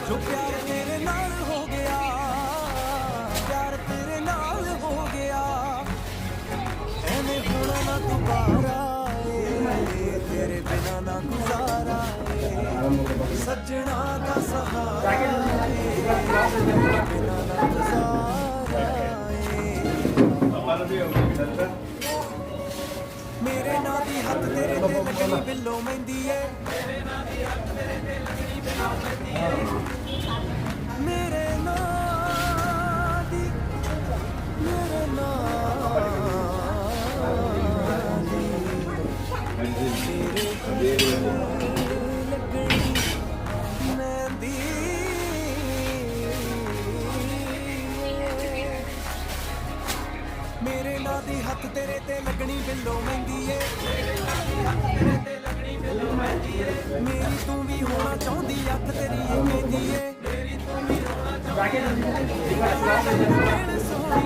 जो प्यार तेरे नाल हो गया, प्यार तेरे नाल हो गया, एवें होना ना दोबारा ए, तेरे बिना ना गुजारा ए, सजना का सहारा ए, तेरे बिना ना गुजारा ए। मेरे नां दी हत्थ तेरे ते लगनी बिल्लो मेहंदी ए, मेरे नां दी हत्थ तेरे ते लगनी बिल्लो मेहंदी ए, मेरे नां दी, मेरे नां दी तेरे लगनी मेहंदी ए। मेरे नां दी हत्थ तेरे ते लगनी बिल्लो मेहंदी ए, मेरे नां दी हत्थ तेरे ते लगनी बिल्लो मेहंदी ए, मेरी तू भी होना चाहुंदी अख तेरी ए कहंदी ए, मेरी तू भी होना चाहुंदी अख तेरी ए कहंदी ए, सोहणिया